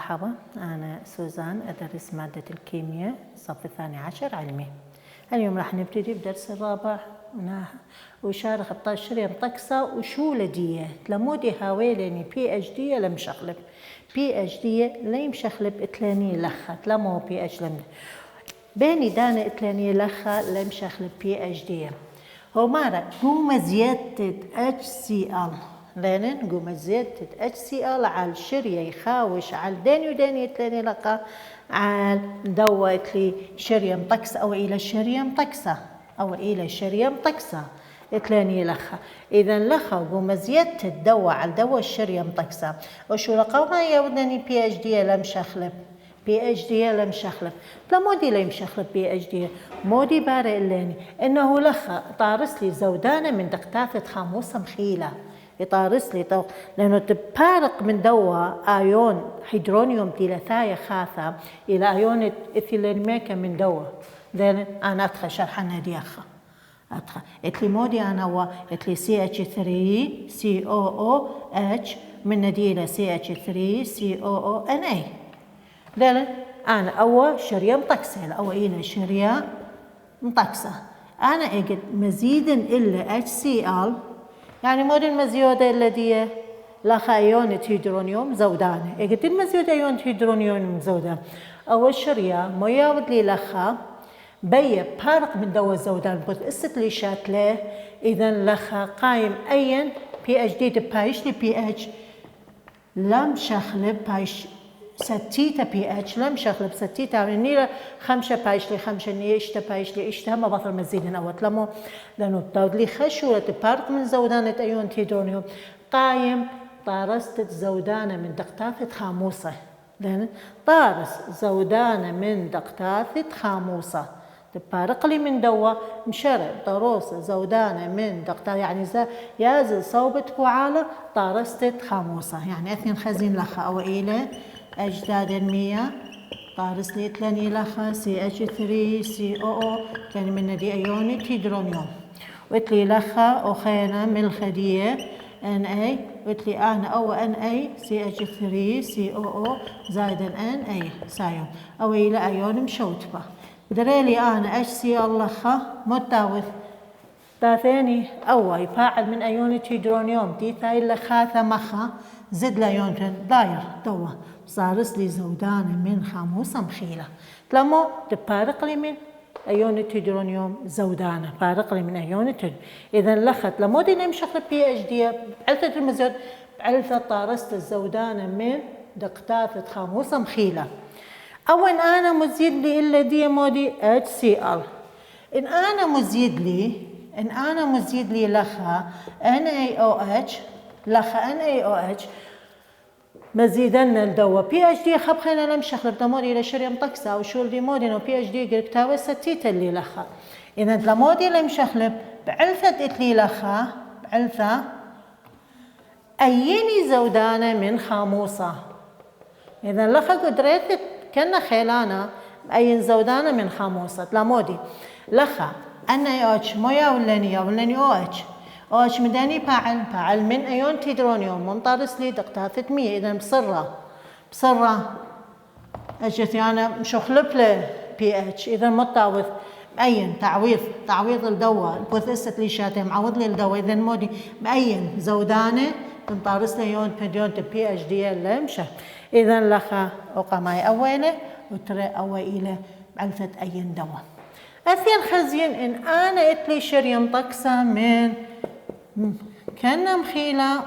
مرحبا، أنا سوزان أدرس مادة الكيمياء الصف الثاني عشر علمي. اليوم راح نبتدي بدرس الرابع وشارخ الطاشرين طقسة وشولدية تلمودي هاويليني بي اتش دي لم شخلب بي اتش دي ليم شخلب اتلاني لخة تلمو بي اتش لم بيني دانا اتلاني لخة لم شخلب بي اتش دي هو مارا قوم زيادة اتش سي ال لأن قوم زيادة اتش سي ال على الشرية يخاوش على داني وداني اتلاني لقى على دوت لي شرية مطقسة أو إلى شرية مطقسة أو إلى شرية مطقسة اتلاني لخا إذا لخا وقوم زيادة الدواء على دواء الشرية مطقسة وشو لقوا ما يودني بي اتش دي لم شخلب بي اتش دي لم شخلب لا مودي لم شخلب بي اتش دي مودي بارئ اللاني إنه لخا طارس لي زودانة من دقتات خاموسة مخيلة يطارس لي طوق لأنه تبارق من دواء آيون هيدرونيوم ثلاثايا خاثة إلى آيون إثيلينميكا من دواء ذن أنا أدخل شرحنا دي أخا أدخل إتلي مودي أنا هو إتلي CH3 COOH من نديلة CH3 COONA ذن أنا أول شرية مطقسة أو إلى شرية مطقسة أنا أجد مزيدا إلا HCl يعني مود المزيودة الذي لها أيون هيدرونيوم زودانة إجت المزيودة أيون هيدرونيوم زودان أول شرية ما يود لي لها بي بارق من دواء زودان بس است لي شاتله إذا لها قايم أين بي اتش دي بايش لي بي اتش لم شخلب بايش ستيتا بي اتش لم شخلب ستيتا يعني خمسة بايش لي خمسة نيشتا بايش لي اشتها ما بطل مزيدين أو تلمو لأنه التود لي خشولة بارق من زودانة أيون هيدرونيوم قايم طارست زودانة من دقتات خاموسة لأن طارس زودانة من دقتات خاموسة تبارق لي من دوا مشرب طروسة زودانة من دقتات يعني يازل صوبة وعالة طارست خاموسة يعني اثنين خزين لخا أو إلى أجداد المية طارس لي تلاني لخا CH3 COO يعني من دي أيون هيدرونيوم وتلي لخا أخينا من الخدية Na وتلي أنا أو Na CH3 COO زائدا Na سايون أو إلى أيون مشوتبة دريلي أنا HCl لخا متاوث تاثاني أو يفاعل من أيون هيدرونيوم دي ثايل لخاثة مخا زد لأيون داير دوا صارس لي زودانة من خاموسة مخيلة تلمو تبارق لي من أيون هيدرونيوم زودانة بارق لي من أيون هيدرونيوم إذا لخت لمودي نمشخ بي اتش دي بعلثة المزود بعلثة طارست الزودانة من دقتات خاموسة مخيلة أو إن أنا مزيد لي إلا دي مودي HCl إن أنا مزيد لي لخا NaOH لخا NaOH مزيدنا الدواء بي اتش دي خب خينا لمشخ لبدمودي لشرية مطقسة أو شول دي مودي نو بي اتش دي قربتاوي ستيتا اللي لخا إذا دلمودي لمشخلب بعلثة اتلي لخا بعلثة أيني زودانة من خاموسة إذا لخا قدرت كنا خيلانا أين زودانة من خاموسة دلمودي لخا NaOH مويا ولاني OH OH مداني فاعل من أيون هيدرونيوم منطرس لي دقتات 100 إذا بصرة أجت أنا مشخلب له بي اتش إذا متعوض أين تعويض الدواء البوثست لي شاتي معوض لي الدواء إذا مودي بأين زودانة تنطرس لي أيون بي اتش دي لمشة إذا لخا أقامي أوله وترى أويله بعلثة أين دواء أثير خزين إن أنا إتلي شرية مطقسة من كنا مخيلة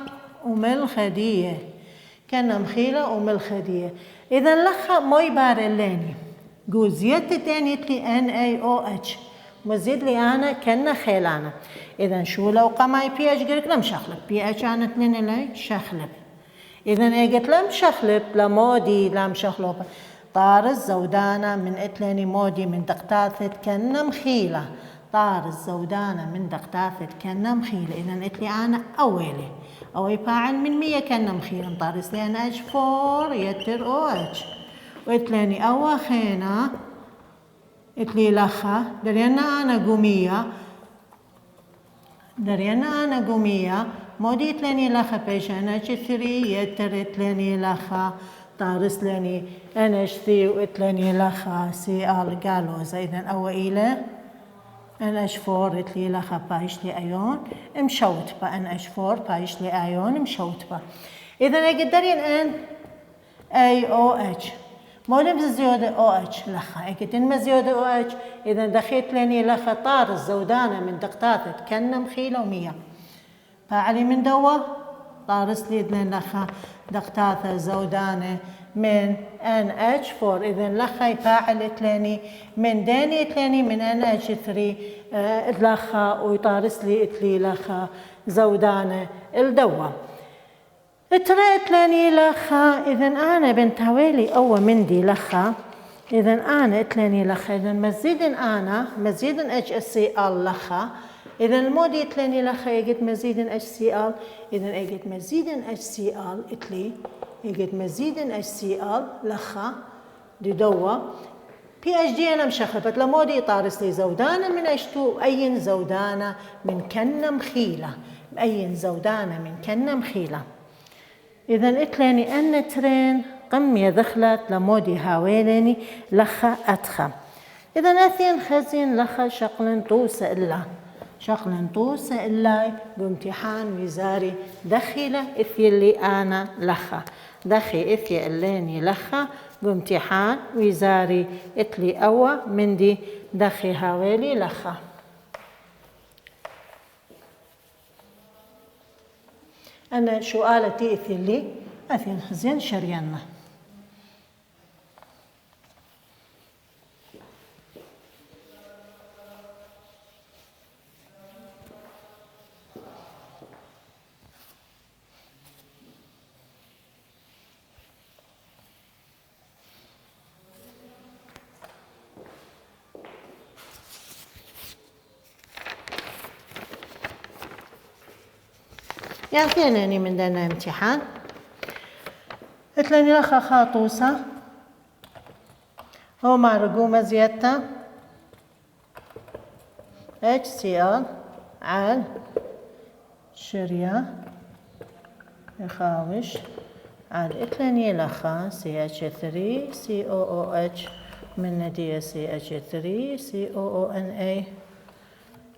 وملخدية إذا لخا موي بارلاني قو زيادة تاني إتلي NaOH مزيد لي أنا كنا خيلانة إذا شو لو قماي بي اتش قلت لم شخلب بي اتش أنا اتنين لي شخلب إذا إجت لم شخلب لمودي لم شخلب طارز زودانة من إتلاني مودي من دقتات كنا مخيلة طارز زودانة من دقتات كنا مخيلة إذا إتلي أنا أولي أو يفاعل من 100 كنا مخيلة طارز لي أنا H4 يتر OH وإتلاني أول خينا إتلي لخا درينا أنا قومية مودي إتلاني لخا بيش أنا H3 يتر إتلاني لخا طارس لاني NH3 وإتلاني لخا Cl جالوزا. إذا أو إلى NH4 إتلي لخا بايش لي أيون مشوت با NH4 بايش لي أيون مشوت با. إذا أقدرين أن AOH مولم زيادة OH لخا أكيدين ما زيادة OH. إذا دخيت لاني لخا طارس زودانة من دقتاتة كنم خيلة ومية فعلي من دوا طارس لي لين لخا دقتاتة زودانة من NH4. إذا لخا يفاعل إتلاني من داني إتلاني من NH3 لخا ويطارس لي إتلي لخا زودانة الدوا ترى إتلاني لخا. إذا أنا بنتاويلي أول مندي لخا. إذا أنا إتلاني لخا. إذا مزيدا HCl لخا. إذا المودي إتلاني لخا يجد مزيدا HCl. إذا يجد مزيدا HCl إتلي يجد مزيدا HCl لخا دي دوا PhD أنا مشخبت لمودي طارس لي زودانة من H2 أين زودانة من كنم خيلة أين زودانة من كنم خيلة. إذا إتلاني أن ترين قمية دخلت لمودي هاويلاني لخا أتخا. إذا أثين خزين لخا شقلن طوسة إلا بامتحان وزاري دخيلة إثي اللي أنا لخا دخي إثي الليني لخا بامتحان وزاري إتلي أوا مندي دخي هاويلي لخا. أنا سؤالتي إثي أثين خزين شريانا. يعني ثاني من دنا امتحان إتلاني لخا خاطوسة هو مع رقومة زيادة HCl على شرية يخاوش على إتلاني لخا CH3 COOH من ندية CH3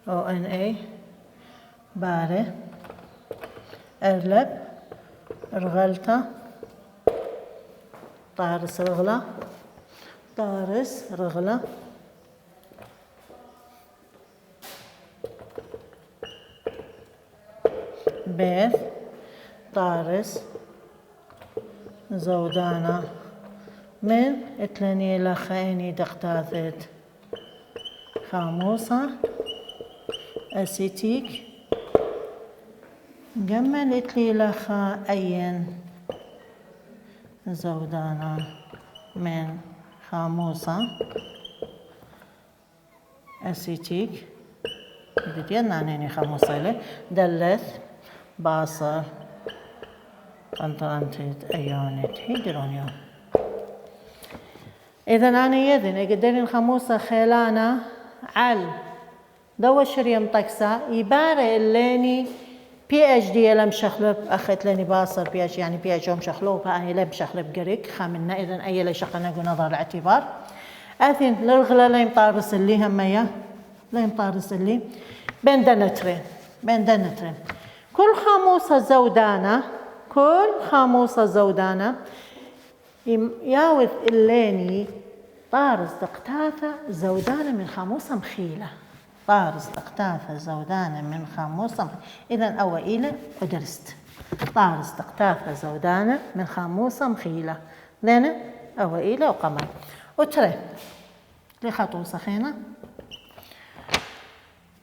COONA بارة أغلب رغلته طارس رغلة بيث طارس زودانة من إتلاني لخيني دقتاثت خاموسة أسيتيك جملت لي لخا أين زودانة من خاموسة أسيتيك بدينا عنيني خاموسة له دلث باصر قنطرنتت أيونت هيدرونيوم. إذا أنا يدن أقدرين خاموسة خيلانة على دوا شريم طكسة يبارة الليني PhD لم شخلب أخذت لني باصر PhD يعني PhD مشخلوب أنا لم شخلب قريك خاملنا. إذا أي لا شقنا نظر الاعتبار أثين للغلا لا يمطارس اللي همية لا يمطارس اللي بين دنترين كل خاموسة زودانة ياوذ الليني طارس دقتاثة زودانة من خاموسة مخيلة طارس دقتاثة زودانة من خاموسة إذا أو إلى ودرست طارس دقتاثة زودانة من خاموسة مخيلة لنا أو إلى وقمر وترى لخطو سخينة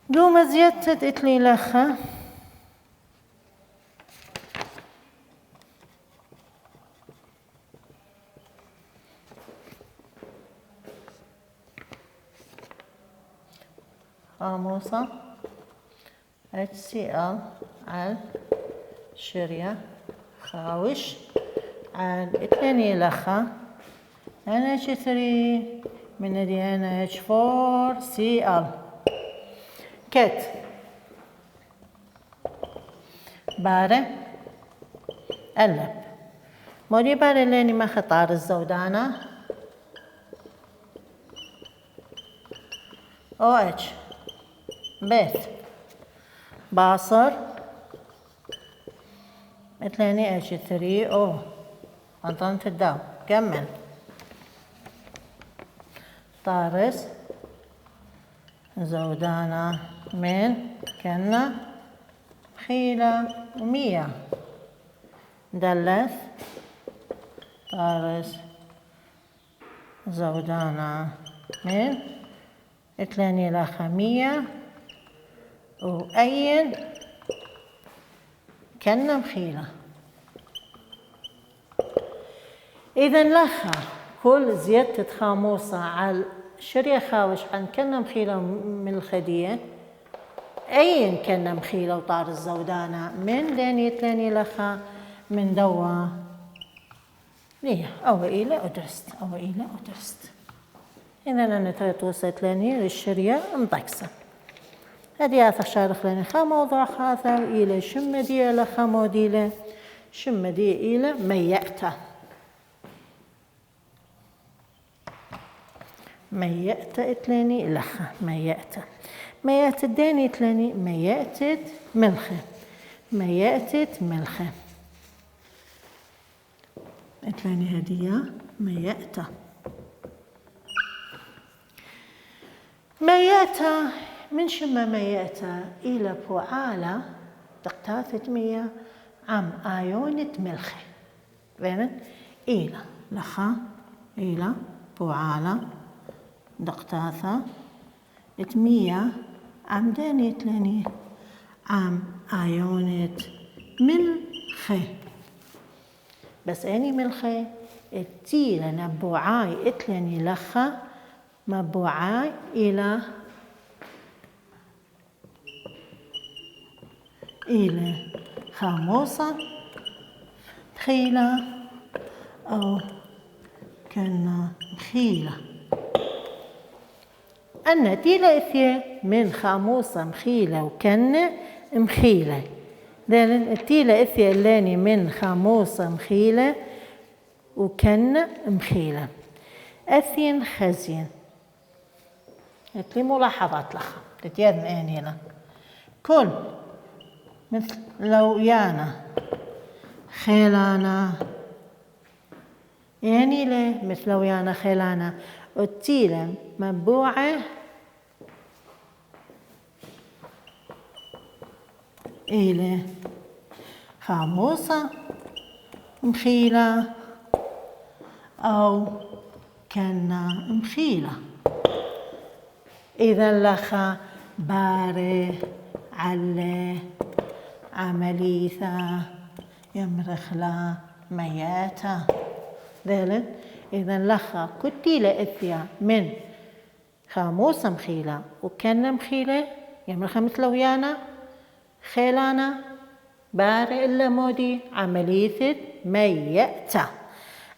دوما زيادة إتلي لخا خاموسة HCl على شرية خاوش على إتنين لخا NH3 من دي NH4Cl كت بارة قلب مودي باري لاني ما خطار الزودانة او اتش بيت باصر مثلاني اتش 3 او منطقة الداو كمل طارس زودانة من كنا خيلة ومية دلث طارس زودانة من اثنين إلى خمية وأين كنا مخيلة. إذا لخا كل زيادة خاموسة على شرية خاوش عن كنا مخيلة من الخدية أين كنا مخيلة وطار الزودانة من لاني لخا من دوا ليه أو إلى أدرست أو إلى أدرست. إذا أنا توصلت لاني للشرية مطكسة هذه آثر شارخ لاني خا موضوع خاثة إلى شم دي لخا موديلة شم دي إلى ميأته ميأته إتلاني لخا ميأته ميأت الداني إتلاني ميأتت ملخة ميأتت ملخة إتلاني هدية ميأته ميأته من شم ميأته إلى فعالة تقتاثت مية عم آيونة ملخة فهمت إلى لخا إلى فعالة دقتاثة اتمية عم داني تلاني عم آيونة ملخة بس أني ملخة اتيلا نبوعاي اتلاني لخا مبوعاي إلى خاموسة خيلة أو كنا مخيلة أن تيلا إثيا من خاموسة مخيلة وكنا مخيلة لأن تيلا إثيا اللاني من خاموسة مخيلة وكنا مخيلة أثين خزين لي ملاحظات لها تتيادن أني لا كل مثل لو يانا خيلانا يعني ليه مثل لو يانا خيلانا التيلة مبوعة إلى خاموسة مخيلة أو كنا مخيلة إذا لخا باري علي عمليثة يمرخلا مياتة ذلك إذا لخا كتيلة إثيا من خاموسة مخيلة وكنا مخيلة يمرخا مثل ويانا خيلانا باري إلا مودي عمليثة مياتة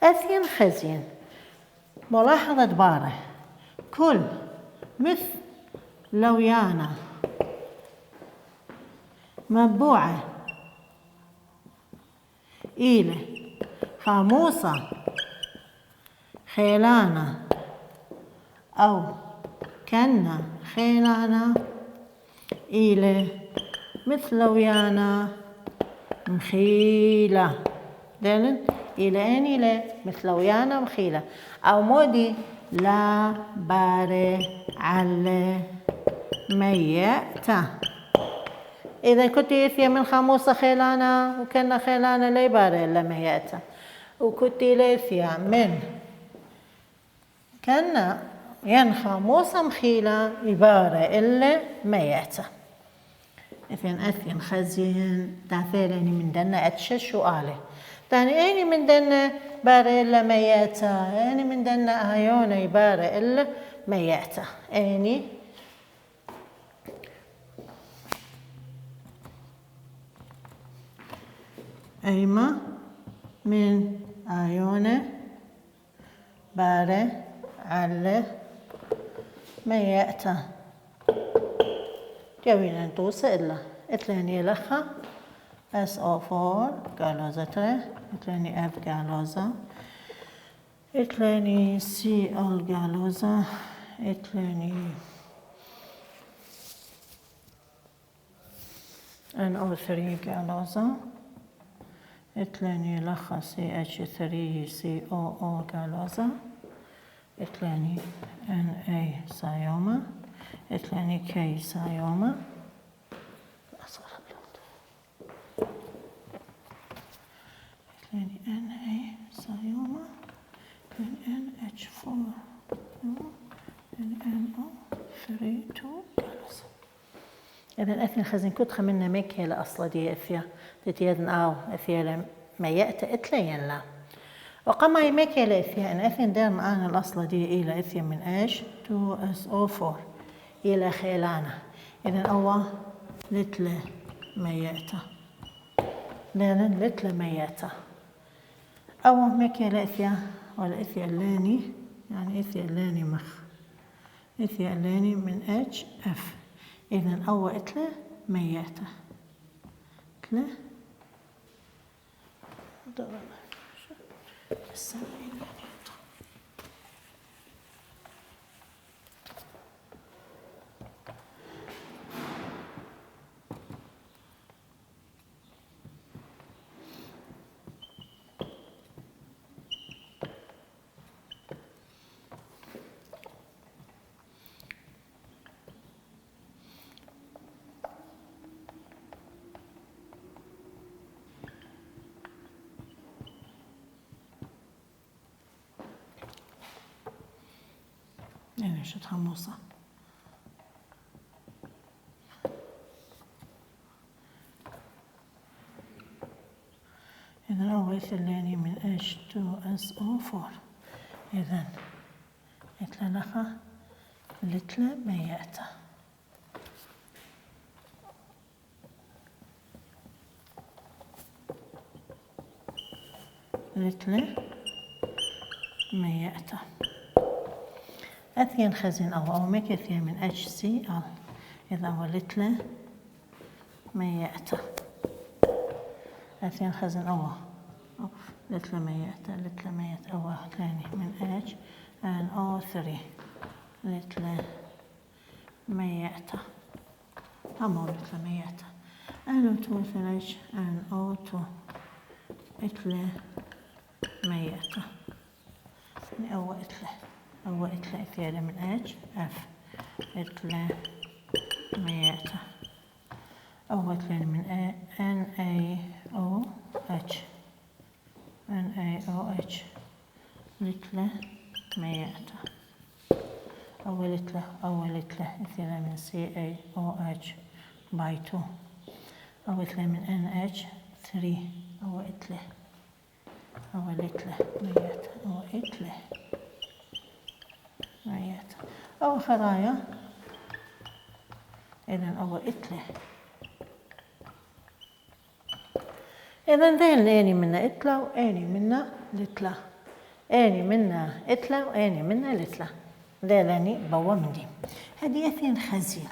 أثين خزين ملاحظة باره كل مثل لويانا مبوعة إلى خاموسة خيلانا أو كنا خيلانا إلى مثل ويانا مخيلة دلن إلى أن إلى مثل ويانا مخيلة أو مودي لا باري على ميأته إذا كنت يثيا من خاموسة خيلانا وكنا خيلانا لا يباري إلا ميأته وكنت ليثيا من كنا ين خاموسة مخيلة يباري إلا ميأته إذن أثين خزين تعثيرني من دنا أتشش وآله تاني أيني من دنا باري إلا ميأته أيني من دنا آيونة يباري إلا ميأته أيني أيما من آيونة باري على ميأته جوينا نتوسع إلا إتلاني لخا SO4 غالوزة إتلاني F غالوزة إتلاني Cl غالوزة إتلاني NO3 غالوزة إتلاني لخة CH3COO غالوزة إتلاني Na سايوما إتلاني K سايوما إتلاني Na سايوما NH4 NO3 غالوزة. إذا أثين خزين كنت خمنا ميكي لأصلا دي أثيا تتيادن أو أثيا لما يأتي إتلين لا وقما يميكي لأثيا أن أثين دير معانا الأصلا دي إلى أثيا من H2SO4 إلى خيلانا. إذا أول لتلة ميأتا لأن لتلة ميأتا أول ميكي لأثيا ولا أثيا اللاني يعني أثيا اللاني مخ أثيا اللاني من HF. إذن أول إتلة ميتة إتلة يعني شو تحمصة إذن أول ثلاني من H2SO4 إذن إتلا لخة لتلة ميتة لتلة ميتة أثين خزين أو ميكثيا من HCl إذا هو لتلة ميتة أثين خزين أو لتلة ميتة لتلة ميتة أو ثاني من HNO3 لتلة ميتة أمو لتلة ميتة NO2 HNO2 لتلة ميتة يعني أول إتلة أول إتلة إثيالة من HF إتلة ميتة أول إتلة من NaOH لتلة ميتة أول إتلة إثيالة من CaOH باي 2 أول إتلة من NH3 أول إتلة ميتة أول إتلة ميتة أو خلايا. إذن أول إتلة إذن ذين أني منا إتلة وأني منا لتلة أني منا إتلة وأني منا لتلة ذين أني بوا من دي هذه اثنين خزين.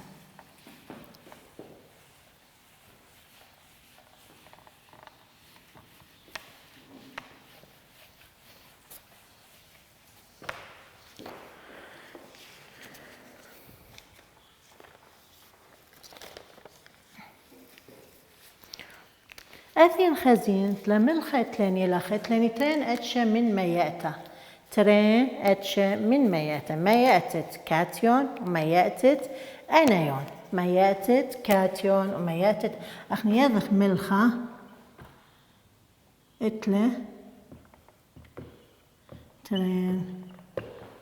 أثين خزين تلملخة تلاني لخة تلاني ترين أتشا من مياتة ترين أتشا من مياتة مياتت كاتيون ومياتت أنايون مياتت كاتيون ومياتت أخني يضخ ملخة إتلة ترين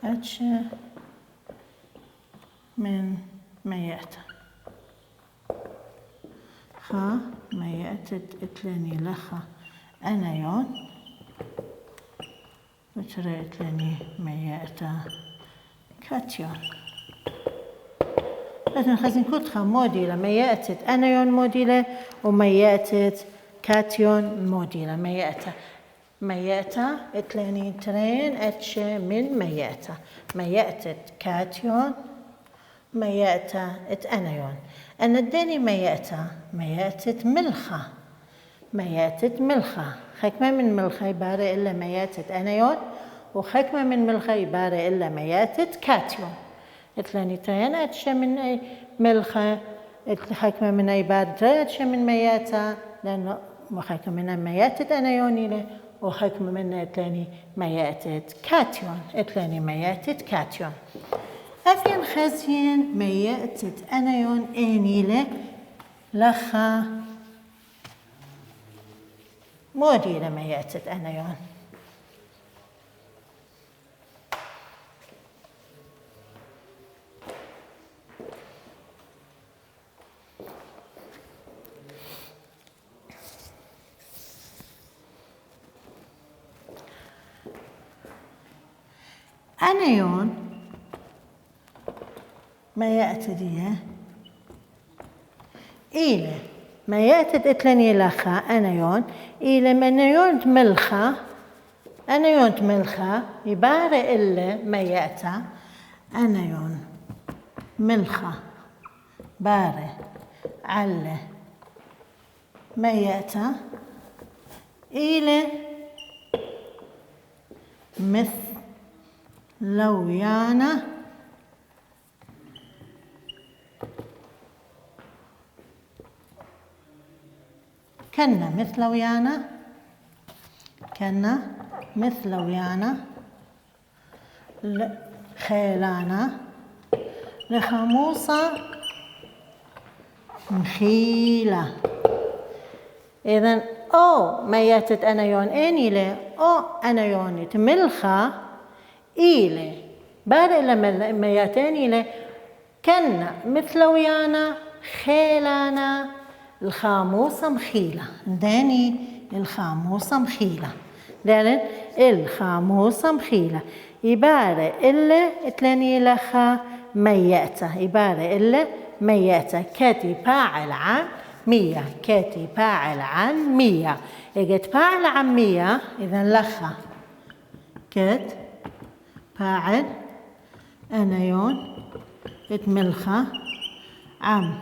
أتشا من مياتة خا مياتت إتلاني لخا أنايون وترى إتلاني مياتا كاتيون لكن خزين كتخا موديلة مياتت أنايون موديلة ومياتت كاتيون موديلة مياتا إتلاني ترين أتشا من مياتا مياتت كاتيون مياتا إت أنايون أنا الداني مياتت ملخة مياتة ملخة. خكمة من ملخة عبارة إلا مياتة أنايون، وخكمة من ملخة عبارة إلا مياتة كاتيون. إثنينتين أتشا من أي ملخة، خكمة من عبارة أتشا من مياتة، لأنه خكمة من مياتة أنايون وخكمة من إثنين مياتة كاتيون. إثنين مياتة كاتيون. أثين خزين مياتة أنايون إنيلة لخا مودي لمياتة أنايون. أنايون مياتة دي إلى مياتة إتلاني لخا أنايون إلى منايون ملخة. أنايون ملخة عبارة إلا مياتة أنايون ملخة بارة على مياتة إلى مثلويانة كنا مثلويانا خيلانا لخموصة مخيلة. إذن أو مياتة أنايون إنيلة أو أنايون ملخة إيلة بار إلى مياتين إلى كنا مثلويانا خيلانا الخاموسة مخيلة. داني الخاموسة مخيلة، لأن الخاموسة مخيلة عبارة إلا إتلاني لخا مياتة، عبارة إلا مياتة كاتي فاعل عن مية، كاتي فاعل عن مية. إجت فاعل عن مية إذن لخا كات فاعل أنايون اتملخة عم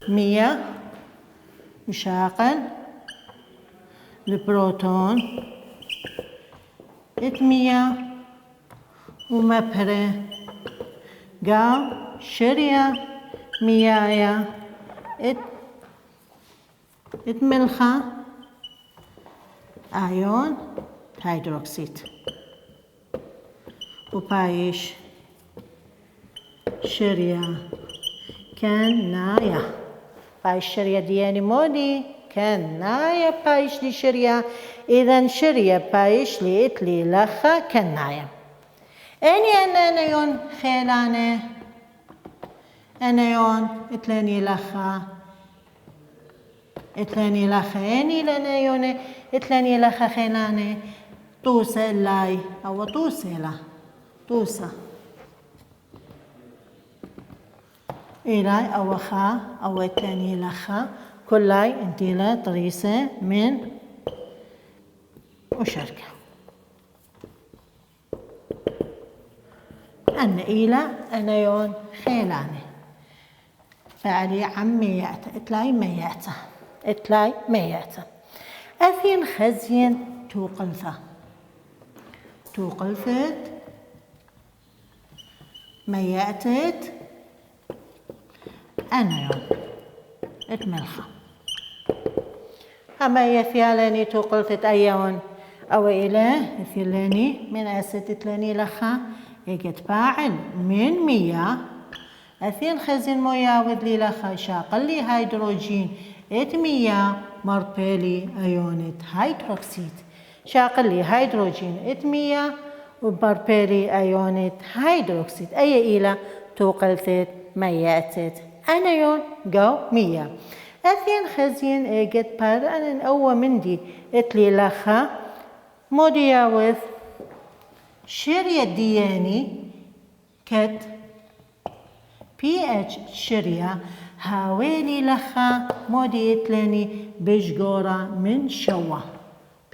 مية مشاقل البروتون اتمية ومبهرة قاو شرية ميايا اتملخة آيون هيدروكسيد وبايش شرية كنايا. بايش شرية دياني مودي كنايا بايش دي شرية. إذن شرية بايش لي إتلي لخا كنايا. أني أنايون خيلانة أنايون إتلاني لخا إتلاني لخا أني لأنايون إتلاني لخا خيلانة توسة لاي أو توسة لا توسة إلاي أو خا أو إتلاني لخا كلاي انتيلا طريسة من وشركة. أن إلى أنايون خيلانة فعلي عميات إتلاي مياتة إتلاي مياتة. أثين خزين توقلثت مياتت أنايون اتملخة. أما يثيالاني توقلثت أيون أو إله يثيالاني من أسد لاني لخا يجت فاعل من مية. أثين خزين موياود لي لخا شاقل لي هيدروجين اتمية مربيلي أيونت هيدروكسيد شاقل لي هيدروجين اتمية وبربيلي أيونت هيدروكسيد. أي إلى توقلثت مياتت أنايون جو مية. أثين خزين اجت بار أن أو مندي اتلي لخا مودياوث شرية دياني كت pH شرية هاويلي لخا مودي اتلاني بجغورة من شوة.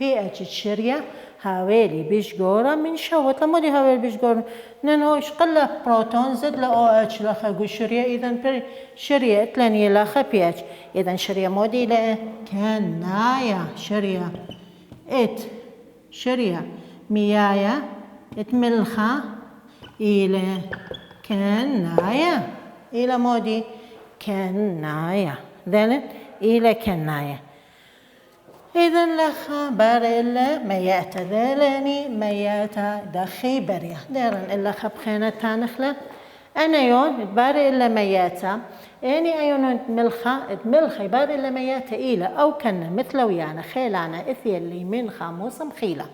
pH شرية هاويلي بيشقورة من شوت لمودي هاويلي بيشقورة ننوش قلة بروتون زد ل OH لخا قو شرية إذن شرية تلاني لخا pH إذن شرية مودي ل كناية شرية شرية مياية ملخة إلى كناية إلى مودي كناية ذلك إلى كناية إذن لخا باريلا مياتا ذلني مياتا دخي بريا دارن إلا خبخينة تانخلة أنا يون باريلا مياتا يعني أيون ملخي باريلا مياتا إلى أو كنا مثل ويانا خيلانا إثي اللي من خاموس مخيلة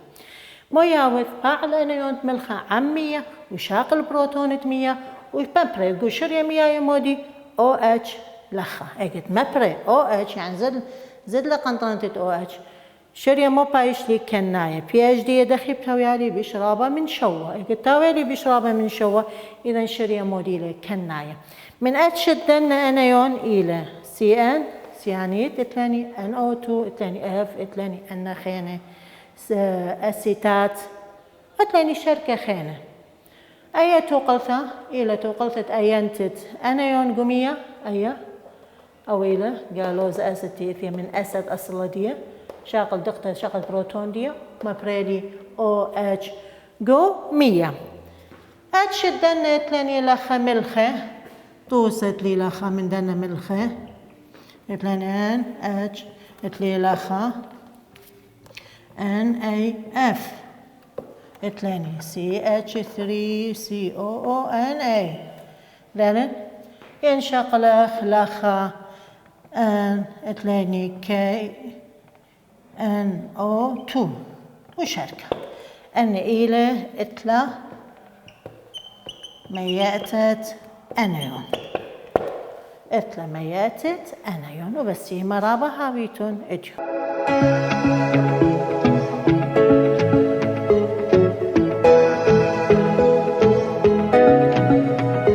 مياوث فاعل أنا يون ملخا عمية وشاق البروتون مية وبمبري قشرية مية يمودي OH لخا اجت مبري OH يعني زد لقنطرة OH شرية مو بايش لي كناية PH دي دخي بتاويالي بشرابة من شوة اجت تاويالي بشرابة من شوة إذا شرية مودي لي كناية من أتشدن أنا يون إلى CN سيانيت اتلاني NO2 اتلاني F اتلاني أن خينة أسيتات اتلاني شركة خينة أي توقلثة إلى توقلثة أينتت أنا يون قمية أي أويلة قالوز أسيتيثيا من أسد أصلا دي شاقل دقة شاقل بروتون دي ما بريدي OH جو 100 أتشدن اتلاني لخا ملخة توست لي لخا من دنا ملخة اتلاني N H اتلي لخا NaF اتلاني CH3COONA لأن ينشق لخا N اتلاني KNO2 وشركة أن إلى إتلا مياتت أنيون إتلا مياتت أنيون وبس مرابا هاويتون إجو